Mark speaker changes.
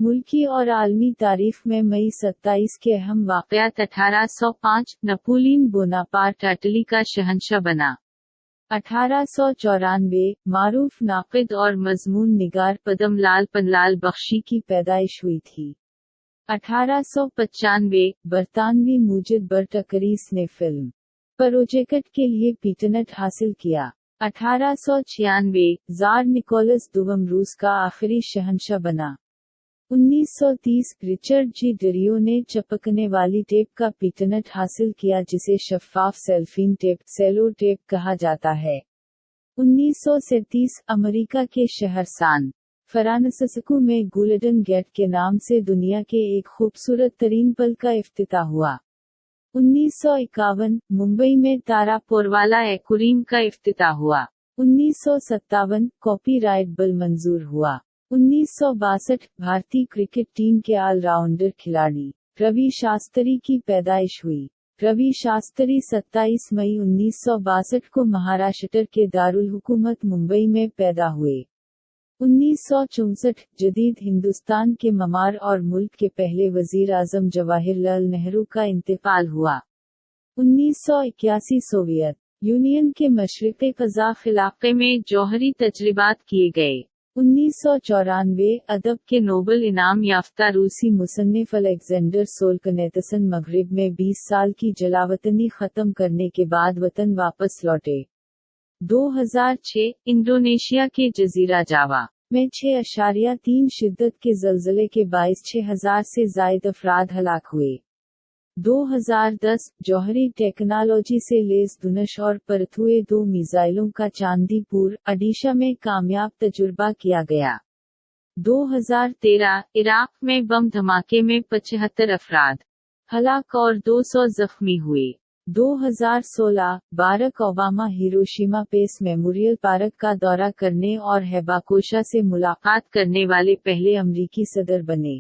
Speaker 1: ملکی اور عالمی تاریخ میں مئی 27 کے اہم واقعات 1805 نپولین بوناپارٹ اٹلی کا شہنشاہ بنا۔ 1894 معروف ناقد اور مضمون نگار پدم لال پنلال بخشی کی پیدائش ہوئی تھی۔ 1895 برطانوی موجد برٹ اکریس نے فلم پروجیکٹ کے لیے پیٹنٹ حاصل کیا۔ 1896 زار نکولس دوم روس کا آخری شہنشاہ بنا۔ 1930 رچرڈ جی ڈریو نے چپکنے والی ٹیپ کا پیٹنٹ حاصل کیا جسے شفاف سیلفین ٹیپ سیلو ٹیپ کہا جاتا ہے۔ 1937 امریکہ کے شہر سان فرانسسکو میں گولڈن گیٹ کے نام سے دنیا کے ایک خوبصورت ترین پل کا افتتاح ہوا۔ 1951 ممبئی میں تارا پوروالا ایکویریم کا افتتاح ہوا۔ 1957 کاپی رائٹ بل منظور ہوا۔ 1962 بھارتی کرکٹ ٹیم کے آل راؤنڈر کھلاڑی روی شاستری کی پیدائش ہوئی۔ روی شاستری 27 مئی 1962 کو مہاراشٹر کے دارالحکومت ممبئی میں پیدا ہوئے۔ 1964 جدید ہندوستان کے معمار اور ملک کے پہلے وزیر اعظم جواہر لال نہرو کا انتقال ہوا۔ 1981 سوویت یونین کے مشرقی قزاق علاقے میں جوہری تجربات کیے گئے۔ 1994 ادب کے نوبل انعام یافتہ روسی مصنف الیگزینڈر سولکنیتسن مغرب میں 20 سال کی جلاوطنی ختم کرنے کے بعد وطن واپس لوٹے۔ 2006 انڈونیشیا کے جزیرہ جاوا میں 6.3 شدت کے زلزلے کے باعث 6000 سے زائد افراد ہلاک ہوئے۔ 2010 جوہری ٹیکنالوجی سے لیس دھنش اور پرتھوئے 2 میزائلوں کا چاندی پور، اڈیشہ میں کامیاب تجربہ کیا گیا۔ 2013 عراق میں بم دھماکے میں 75 افراد ہلاک اور 200 زخمی ہوئے۔ 2016 باراک اوباما ہیروشیما پیس میموریل پارک کا دورہ کرنے اور ہیباکوشا سے ملاقات کرنے والے پہلے امریکی صدر بنے۔